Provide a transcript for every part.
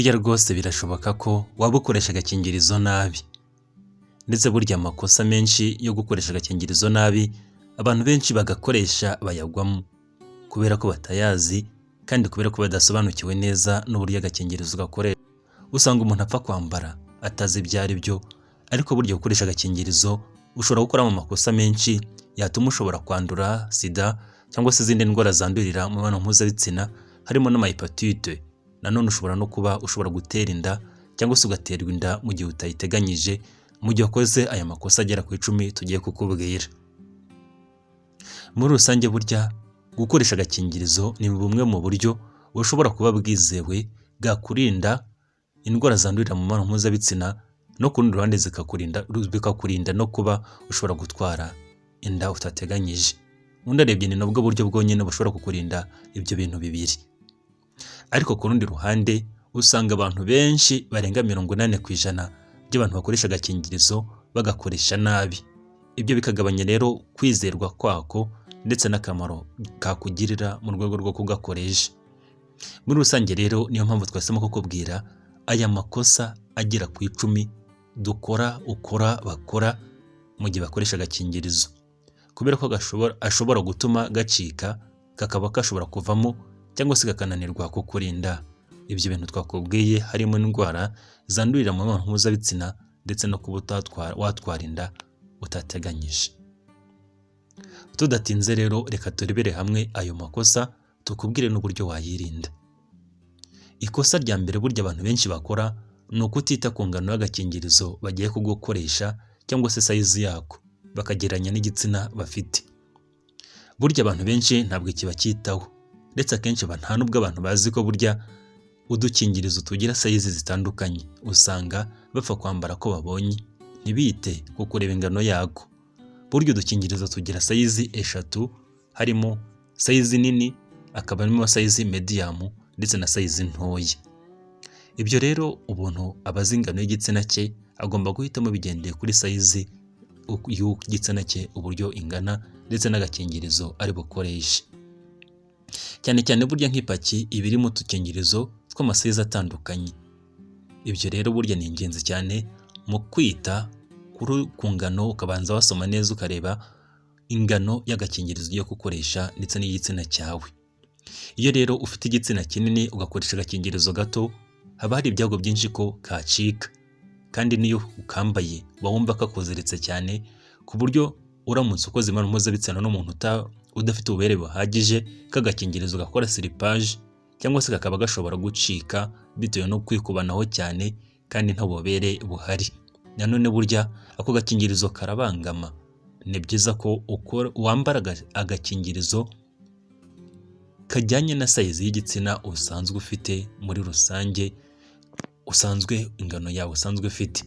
Burya rwose birashoboka ko waba ukoresha agakingirizo nabi. Ndetse burya amakosa menshi yo gukoresha agakingirizo nabi, abantu benshi bagakoresha bayagwamo. Kubera ko batayazi kandi kubera ko badasobanukiwe neza n'uburyo agakingirizo gakoreshwa. Usanga umuntu apfa kwambara atazi ibyo ari byo, ariko burya gukoresha agakingirizo ushobora gukoramo amakosa menshi yatuma ushobora kwandura sida cyangwa se izindi ndwara zandurira mu mibonano mpuzabitsina harimo n'amahepatite. Nanone ushobora no kuba ushobora gutera inda cyangwa se ugaterwa inda mu gihe utayiteganyije, mu gihe wakoze aya makosa agera ku 10 tugiye kukubwira. Muri rusange burya gukoresha agakingirizo ni bumwe mu buryo bushobora kuba bwizewe bwakurinda indwara zandurira mu mibonano mpuzabitsina, no ku rundi ruhande bikakurinda no kuba ushobora gutwara inda utateganyije. Undi arebye ni nabwo buryo bwonyine bushobora kukurinda ibyo bintu bibiri. Ariko ku rundi ruhande usanga abantu benshi barenga 80% by'abantu bakoresha agakingirizo bagakoresha nabi. Ibyo bikagabanya rero kwizerwa kwako ndetse n'akamaro kakugirira mu rwego rwo kugakoresha. Muri rusange rero niyo mpamvu twasema kukubwira aya makosa agera ku 10 bakora mu gihe bakoresha agakingirizo, kubera ko ashobora gutuma gacika, kakaba kashobora kuvamo cyangwa se kakananirwa kukurinda ibyo bintu twakubwiye, harimo indwara zandurira mu mibonano mpuzabitsina ndetse no kuba watwara inda utateganyije. Tudatinze rero reka turebere hamwe ayo makosa tukubwire n'uburyo wayirinda. Ikosa rya mbere burya abantu benshi bakora ni ukutita ku ngano y'agakingirizo bagiye kugukoresha cyangwa se size yako, bakagereranya n'igitsina bafite. Burya abantu benshi ntabwo iki bacyitaho, ndetse akenshi nta nubwo abantu bazi ko burya udukingirizo tugira size zitandukanye. Usanga bapfa kwambara ko babonye, ntibite ku kureba ingano yako. Burya udukingirizo tugira size 3, harimo size nini, akaba harimo size medium ndetse na size ntoya. Ibyo rero ubuntu abazi ingano y'igitsina cye agomba guhitamo bigendeye kuri size y'igitsina cye uburyo ingana ndetse n'agakingirizo ari bukoreshe. Cyane cyane burya nk'ipaki ibiri mu tukingirizo tw'amasize atandukanye. Ibyo rero burya ni ingenzi cyane mu kwita ku ngano, ukabanza wasoma neza ukareba ingano y'agakingirizo ugiye gukoresha ndetse n'igitsina cyawe. Iyo rero ufite igitsina kinini ugakoresha agakingirizo gato, haba hari ibyago byinshi ko kacika, kandi niyo ukambaye wumva kakuziritse cyane, ku buryo uramutse ukoze imibonano mpuzabitsina n'umuntu udafite ububere buhagije, kagakingirizo gakora slippage cyangwa se kakaba gashobora gucika bitewe no kwikubanaho cyane kandi nta bubere buhari. Nanone burya ako gakingirizo karabangama. Ni byiza ko wambara agakingirizo kajyanye na size y'igitsina usanzwe ufite muri rusange, usanzwe ingano yawe usanzwe ufite.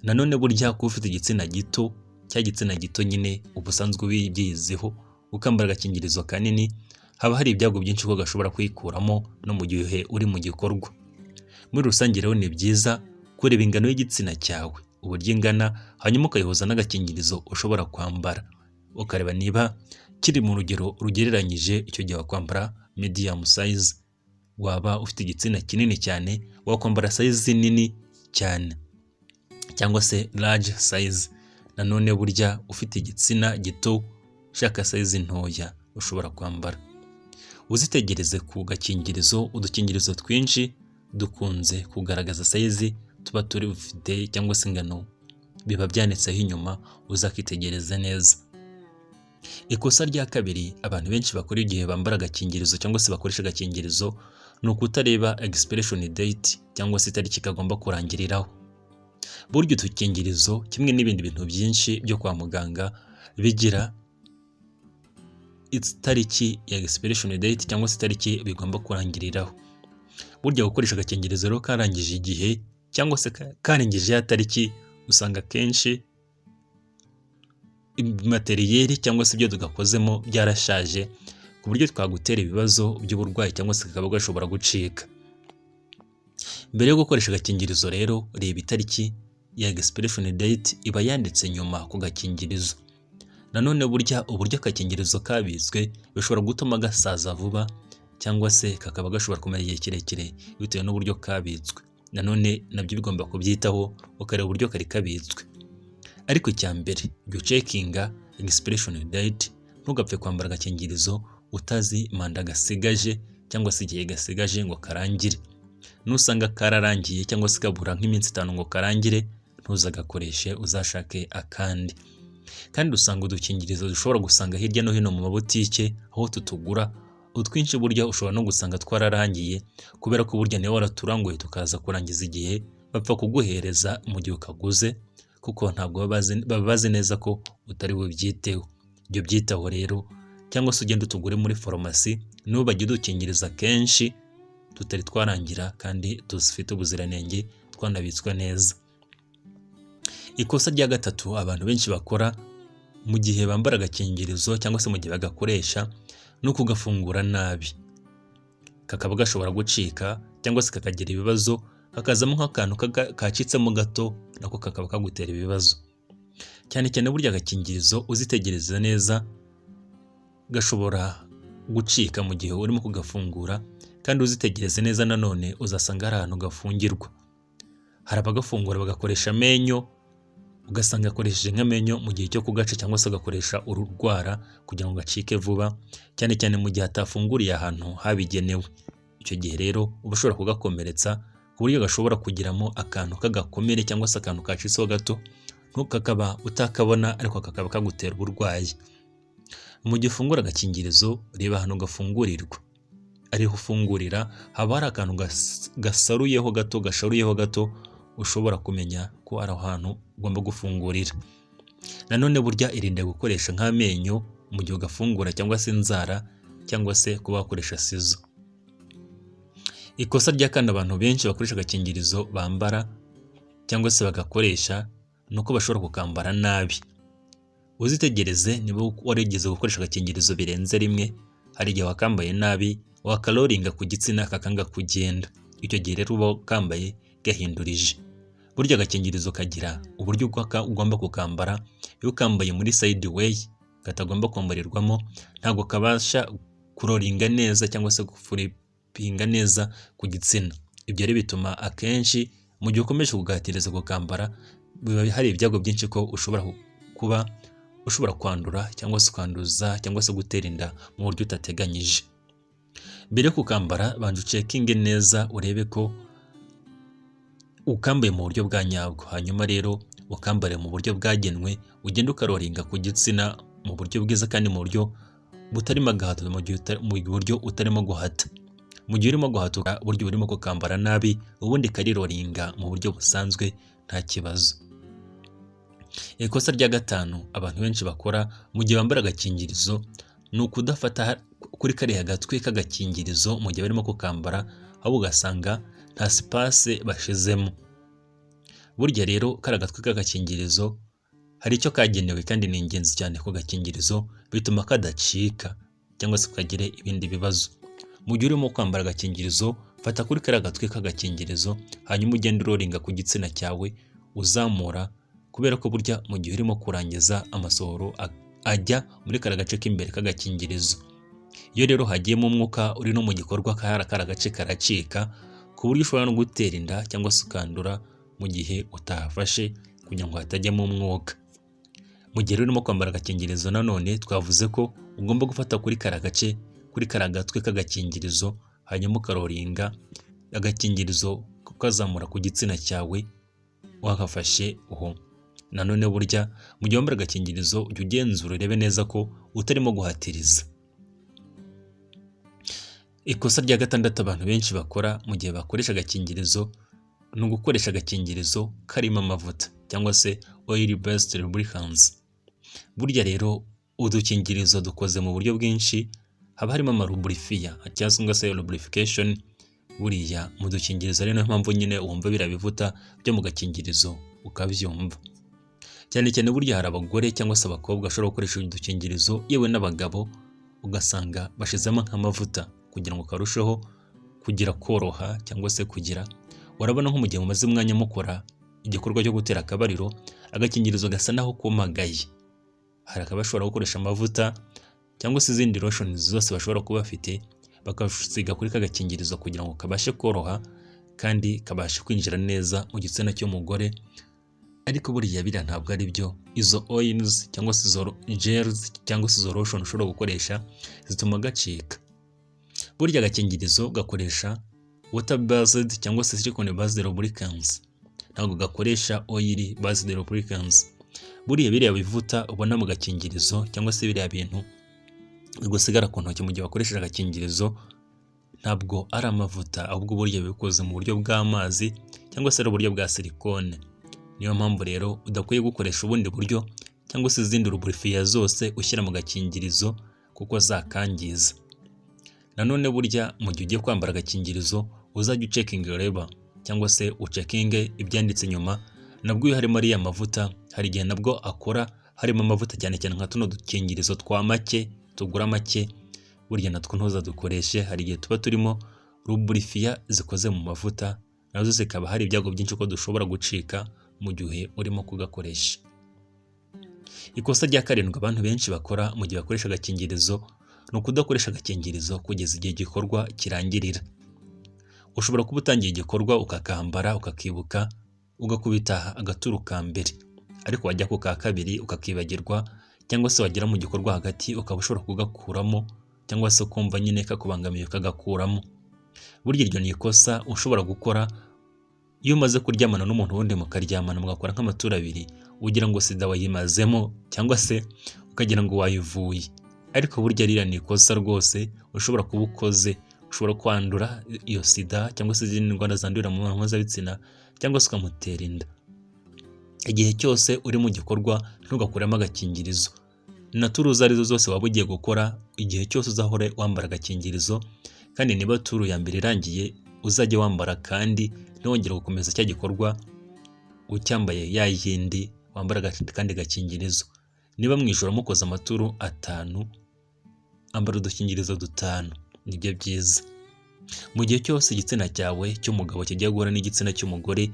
Nanone burya kuba ufite igitsina gito, cya gitsina gito nyine ubusanzwe wibyizeho, ukambara agakingirizo kanini, haba hari ibyago byinshi ko gashobora kwikuramo no mu gihe uri mu gikorwa. Muri rusange rero ni byiza kureba ingano y'igitsina cyawe uburyo ingana, hanyuma ukayihuza n'agakingirizo ushobora kwambara, ukareba niba kiri mu rugero rugereranyije. Icyo gihe wakwambara medium size. Waba ufite igitsina kinini cyane wakwambara size nini cyane cyangwa se large size. Nanone burya ufite igitsina gito ushaka size ntoya ushobora kwambara. Uzitegereze ku gakingirizo, udukingirizo twinshi dukunze kugaragaza size tuba turi ufite cyangwa se ingano biba byanditseho inyuma, uzakitegereza neza. Ikosa rya kabiri abantu benshi bakora igihe bambara agakingirizo cyangwa se bakoresha agakingirizo ni ukutareba expiration date cyangwa se itariki kagomba kurangiriraho. Burya udukingirizo kimwe n'ibindi bintu byinshi byo kwa muganga bigira itariki ya expiration date cyangwa se itariki bigomba kurangiriraho. Burya gukoresha agakingirizo rero karangije igihe cyangwa se karengeje ya tariki, usanga kenshi materiyeri cyangwa se ibyo tugakozemo byarashaje, ku buryo twagutera ibibazo by'uburwayi cyangwa se kakaba gashobora gucika. Mbere yo gukoresha agakingirizo rero reba itariki ya expiration date iba yanditse nyuma ku gakingirizo. Nanone burya uburyo agakingirizo kabitswe bishobora gutuma gasaza vuba cyangwa se kakaba gashobora kumara igihe kirekire bitewe n'uburyo kabitswe. nanone nabyo bigomba kubyitaho ukareba uburyo kari kabitswe. Ariko icya mbere jya ucekinga expiration date, ntugapfe kwambara agakingirizo utazi manda gasigaje cyangwa se igihe gasigaje ngo karangire. Nusanga kararangiye cyangwa se kabura nk'iminsi 5 ngo karangire, ntuzagakoreshe, uzashake akandi. Kandi usanga udukingirizo dushobora gusanga hirya no hino mu mabutike aho tutugura, utwinshi burya ushobora no gusanga twararangiye kubera ko burya niwe waraturanguye tukaza kurangiza igihe bapfa kuguhereza mu gihe ukaguze, kuko ntabwo baba bazi neza ko utari bubyiteho. Ibyo byitaho rero, cyangwa se ugenda utugure muri farumasi, nibo bajya udukingiriza kenshi tutari twarangira kandi dufite ubuziranenge, twanabitswe neza. Ikosa rya gatatu abantu benshi bakora mu gihe bambara agakingirizo cyangwa se mu gihe bagakoresha, no kugafungura nabi. Kakaba gashobora gucika cyangwa se kakagira ibibazo, hakazamo nk'akantu kacitsemo gato, nako kakaba kagutera ibibazo. Cyane cyane burya agakingirizo uzitegereza neza gashobora gucika mu gihe urimo kugafungura, kandi uzitegereze neza nanone uzasanga hari ahantu gafungirwa. Hari abagafungura bagakoresha amenyo, ugasanga akoresheje nk'amenyo mu gihe cyo kugaca, cyangwa se agakoresha ururwara kugira ngo gacike vuba, cyane cyane mu gihe atafunguriye ahantu habigenewe. Icyo gihe rero uba ushobora kugakomeretsa ku buryo gashobora kugiramo akantu k'agakomere cyangwa se akantu kacitseho gato, kakaba utakabona ariko kakaba kagutera uburwayi. Mu gihe ufungura agakingirizo, reba ahantu gafungurirwa. Ariho ufungurira haba hari akantu gasaruyeho gato, gasharuyeho gato, ushobora kumenya ko ari ahantu ugomba gufungurira. Nanone burya irinde gukoresha nk'amenyo mu gihe ugafungura, cyangwa se inzara, cyangwa se kuba wakoresha sizo. Ikosa rya kane abantu benshi bakoresha agakingirizo bambara cyangwa se bagakoresha, nuko bashobora kukambara nabi. Uzitegereze niba warigeze gukoresha agakingirizo birenze rimwe, hari igihe wakambaye nabi, wakaloringa ku gitsina kakanga kugenda. Icyo gihe rero uba kambaye gahindurije. Burya agakingirizo kagira uburyo ugomba kukambara. Iyo ukambaye muri sideway katagomba kwambarirwamo, ntabwo kabasha kuroringa neza cyangwa se gufuripinga neza ku gitsina. Ibyo rero bituma akenshi mu gihe ukomeje kugatiriza kukambara, biba hari ibyago byinshi ko ushobora kwandura cyangwa se kwanduza cyangwa se gutera inda mu buryo utateganyije. Mbere yo kukambara banza ucekinge neza, urebe ko ukambaye mu buryo bwa nyabwo. Hanyuma rero ukambare mu buryo bwagenwe, ugenda ukaroringa ku gitsina mu buryo bwiza kandi mu buryo butarimo agahato, mu buryo utarimo guhata. Mu gihe urimo guhatuka buryo urimo kukambara nabi, ubundi kariroringa mu buryo busanzwe nta kibazo. Ikosa rya gatanu abantu benshi bakora mu gihe bambara agakingirizo, ni ukudafata kuri kariya gatwe k'agakingirizo mu gihe barimo kukambara, aho ugasanga nta sipase bashizemo. Burya rero kariya gatwe k'agakingirizo hari icyo kagenewe kandi ni ingenzi cyane ku gakingirizo, bituma kadacika cyangwa se kagire ibindi bibazo. Mu gihe urimo kwambara agakingirizo, fata kuri kariya gatwe k'agakingirizo, hanyuma ugenda uroringa ku gitsina cyawe uzamura, kubera ko burya mu gihe urimo kurangiza amasohoro ajya muri kariya gace k'imbere k'agakingirizo. Iyo rero hagiyemo umwuka uri no mu gikorwa, kariya gace karacika, ku buryo ushobora no gutera inda cyangwa se ukandura mu gihe utahafashe kugira ngo hatajyamo umwuka. Mu gihe urimo kwambara agakingirizo nanone twavuze ko ugomba gufata kuri kariya gace, kuri kariya gatwe k'agakingirizo, hanyuma ukaroringa agakingirizo ukazamura ku gitsina cyawe wakafashe uho. Nanone burya mu gihe wambara agakingirizo ujya ugenzura urebe neza ko utarimo guhatiriza. Ikosa rya gatandatu abantu benshi bakora mu gihe bakoresha agakingirizo, ni ugukoresha agakingirizo karimo amavuta cyangwa se oil based lubricants. Burya rero udukingirizo dukoze mu buryo bwinshi, haba harimo amarubrifiya cyangwa se lubrification. Buriya mu dukingirizo rero niyo mpamvu nyine wumva birabivuta byo mu gakingirizo ukabyumva. Cyane cyane burya hari abagore cyangwa se abakobwa bashobora gukoresha udukingirizo, yewe n'abagabo ugasanga bashizemo nk'amavuta kugira ngo karusheho kugira koroha cyangwa se kugira. Urabona nko mu gihe mumaze umwanya mukora igikorwa cyo gutera akabariro, agakingirizo gasa naho kumagaye. Hari akabashobora gukoresha amavuta cyangwa se izindi lotions zose bashobora kuba bafite, bakasiga kuri kagakingirizo kugira ngo kabashe koroha kandi kabasha kwinjira neza mu gitsina cy'umugore. Ariko buriya biriya ntabwo ari byo. Izo oils cyangwa se izo gels cyangwa se izo lotion ushobora gukoresha zituma gacika. Burya agakingirizo gakoresha water based cyangwa se silicone based lubricants, ntabwo gakoresha oil based lubricants. Buriya biriya bivuta ubona mu gakingirizo cyangwa se biriya bintu bigusigara ku ntoki mu gihe wakoresheje agakingirizo ntabwo ari amavuta, ahubwo burya bikoze mu buryo bw'amazi cyangwa se ari uburyo bwa silikone. Niyo mpamvu rero udakwiye gukoresha ubundi buryo cyangwa se izindi lubrifier zose ushyira mu gakingirizo kuko zakangiza. Nanone burya mu gihe ugiye kwambara agakingirizo uzajya ucekinga label cyangwa se ucekinge ibyanditse inyuma. Nabwo iyo harimo ariya mavuta hari igihe nabwo akora harimo amavuta cyane cyane nka tuno dukingirizo twa make tugura make, burya natwo ntuzadukoreshe. Hari igihe tuba turimo lubrifier zikoze mu mavuta, nazo zikaba hari ibyago byinshi ko dushobora gucika mu gihe urimo kugakoresha. Ikosa rya karindwi abantu benshi bakora mu gihe bakoresha agakingirizo ni ukudakoresha agakingirizo kugeza igihe igikorwa kirangirira. Ushobora kuba utangiye igikorwa ukakambara ukakibuka ugakubita agaturu ka mbere, ariko wajya ku ka kabiri ukakibagirwa, cyangwa se wagera mu gikorwa hagati ukaba ushobora kugakuramo cyangwa se kumva nyine kakubangamiye ukagakuramo. Burya iryo ni ikosa ushobora gukora iyo umaze kuryamana n'umuntu wundi mukaryamana mugakora nk'amaturo abiri, ugira ngo sida wayimazemo cyangwa se ukagira ngo wayivuye. Ariko burya ririya ni ikosa rwose ushobora kuba ukoze, ushobora kwandura iyo sida cyangwa se izindi ndwara zandurira mu mibonano mpuzabitsina cyangwa se ukamutera inda. Igihe cyose uri mu gikorwa ntugakuremo agakingirizo. Na turu izo arizo zose waba ugiye gukora, igihe cyose uzahore wambara agakingirizo, kandi niba turu ya mbere irangiye uzajye wambara kandi ntiwongere gukomeza cya gikorwa ucyambaye ya yindi wambara kandi gakingirizo. Niba mu ijoro mukoze amaturu 5 ambara udukingirizo 5, nibyo byiza. Mu gihe cyose igitsina cyawe cy'umugabo kigiye guhura n'igitsina cy'umugore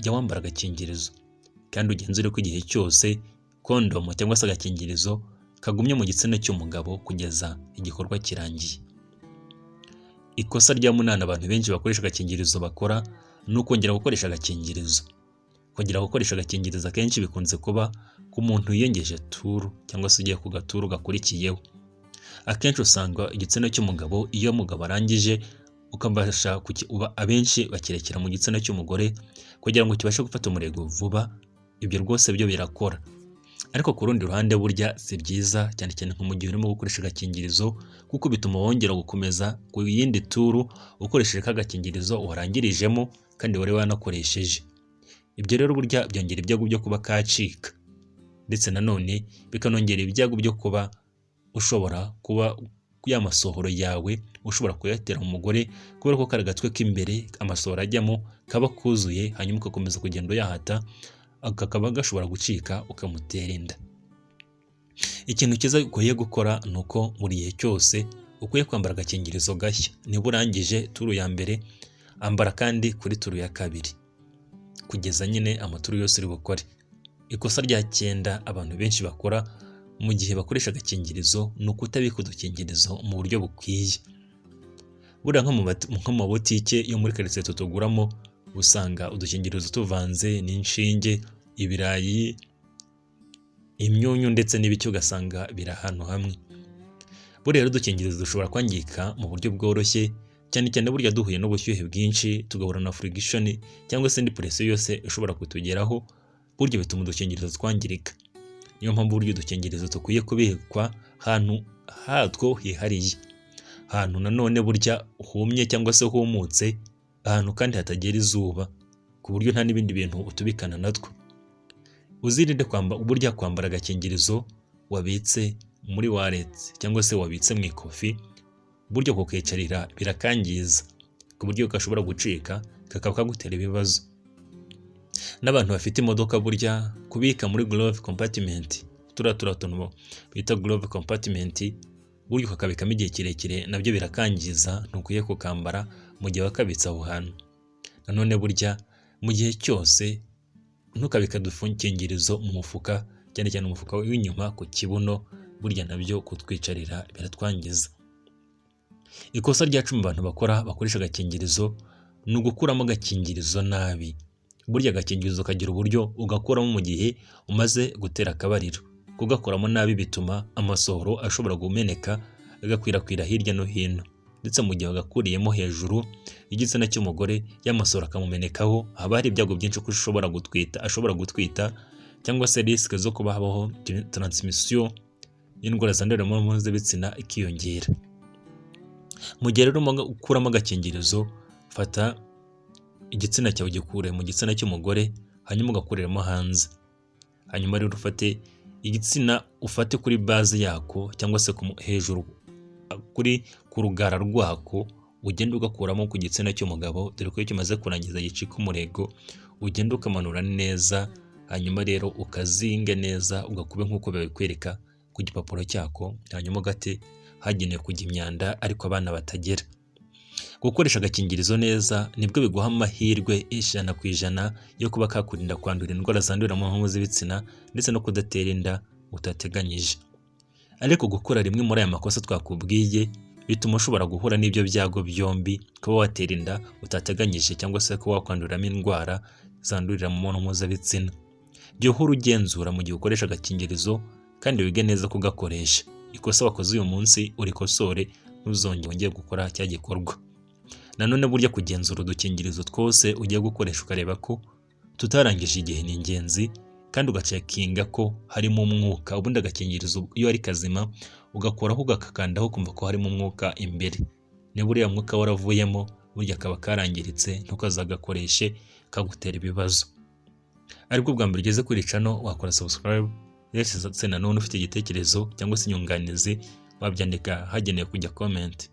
jya wambara agakingirizo, kandi ugenzure ko igihe cyose kondomu cyangwa se agakingirizo kagumye mu gitsina cy'umugabo kugeza igikorwa kirangiye. Ikosa rya 8 abantu benshi bakoresha agakingirizo bakora ni ukongera gukoresha agakingirizo. Kongera gukoresha agakingirizo akenshi bikunze kuba ku muntu yiyengeje turu cyangwa se ugiye ku gaturu gakurikiyeho. Akenshi usanga igitsina cy'umugabo iyo umugabo arangije ukabasha abenshi bakirekera mu gitsina cy'umugore kugira ngo kibashe gufata umurego vuba. Ibyo rwose byo birakora, ariko ku rundi ruhande burya si byiza, cyane cyane nko mu gihe urimo gukoresha agakingirizo, kuko bituma wongera gukomeza ku yindi turu ukoresheje k'agakingirizo warangirijemo kandi wari wanakoresheje. Ibyo rero burya byongera ibyago byo kuba kacika, ndetse nanone bikanongera ibyago byo kuba ushobora kuba ya masohoro yawe ushobora kuyatera umugore, kubera ko kari gatwe k'imbere amasohoro ajyamo kaba kuzuye, hanyuma ugakomeza kugenda uyahata kakaba gashobora gucika ukamutera inda. Ikintu cyiza ukwiye gukora ni uko buri gihe cyose ukwiye kwambara agakingirizo gashya. Niba urangije turu ya mbere ambara kandi kuri turu ya kabiri kugeza nyine amaturu yose uri bukore. Ikosa rya 9 abantu benshi bakora mu gihe bakoresha agakingirizo ni ukutabika udukingirizo mu buryo bukwiye. Buriya nko mu butike yo muri karitsiye tutuguramo usanga udukingirizo tuvanze n'inshinge, ibirayi, imyunyu ndetse n'ibiki ugasanga biri ahantu hamwe. Buriya rero udukingirizo dushobora kwangirika mu buryo bworoshye, cyane cyane burya duhuye n'ubushyuhe bwinshi tugahura na friction cyangwa se indi presiyo yose ishobora kutugeraho, burya bituma udukingirizo twangirika. Niyo mpamvu burya udukingirizo dukwiye kubikwa ahantu hatwo hihariye, ahantu nanone burya humye cyangwa se humutse, ahantu kandi hatagera izuba, ku buryo nta n'ibindi bintu utubikana natwo. Uzirinde burya kwambara agakingirizo wabitse muri wallet cyangwa se wabitse mu ikofi, buryo kukicarira birakangiza ku buryo gashobora gucika kakaba kagutera ibibazo. N'abantu bafite imodoka burya kubika muri glove compartment, tuntu bita glove compartment, buryo kakabikamo igihe kirekire nabyo birakangiza, ntukwiye kukambara mu gihe wakabitse aho hantu. Nanone burya mu gihe cyose ntukabika dufungingirizo mu mufuka, cyane cyane umufuka w'inyuma ku kibuno, burya nabyo kutwicarira biratwangiza. Ikosa rya 10 abantu bakora bakoresha agakingirizo ni ugukuramo agakingirizo nabi. Burya agakingirizo kagira uburyo ugakuramo mu gihe umaze gutera akabariro. Kugakuramo nabi bituma amasohoro ashobora gumeneka agakwirakwira hirya no hino, ndetse mu gihe wagakuriyemo hejuru y'igitsina cy'umugore y'amasohoro akamumenekaho, haba hari ibyago byinshi ko ashobora gutwita cyangwa se risike zo kuba habaho transmission y'indwara zandurira mu mibonano mpuzabitsina ikiyongera. Mu gihe rero ukuramo agakingirizo, fata igitsina cyawe gikure mu gitsina cy'umugore, hanyuma ugakureramo hanze. Hanyuma rero ufate igitsina, ufate kuri base yako cyangwa se hejuru ku rugara rwako, ugenda ugakuramo ku gitsina cy'umugabo, dore ko iyo kimaze kurangiza gicika umurego, ugenda ukamanura neza, hanyuma rero ukazinga neza, ugakube nk'uko babikwereka ku gipapuro cyako, hanyuma ugate hagenewe kujya imyanda ariko abana batagera. Gukoresha agakingirizo neza nibwo biguha amahirwe 100% yo kuba kakurinda kwandura indwara zandurira mu mibonano mpuzabitsina ndetse no kudatera inda utateganyije. Ariko gukora rimwe muri aya makosa twakubwiye bituma ushobora guhura n'ibyo byago byombi, kuba watera inda utateganyije cyangwa se kuba wakwanduriramo indwara zandurira mu mibonano mpuzabitsina. Jya uhora ugenzura mu gihe ukoresha agakingirizo kandi wige neza kugakoresha. Ikosa wakoze uyu munsi urikosore, ntuzongere gukora cya gikorwa. Nanone burya kugenzura udukingirizo twose ugiye gukoresha ukareba ko tutarangije igihe ni ingenzi, kandi ugacekinga ko harimo umwuka. Ubundi agakingirizo iyo ari kazima ugakoraho ugakakandaho kumva ko harimo umwuka imbere. Niba uriya mwuka waravuyemo, burya kaba karangiritse, ntukazagakoreshe kagutera ibibazo. Aribwo bwa mbere ugeze kuri channel, wakora subscribe. Ndetse nanone ufite igitekerezo cyangwa se inyunganizi wabyandika hagenewe kujya comment.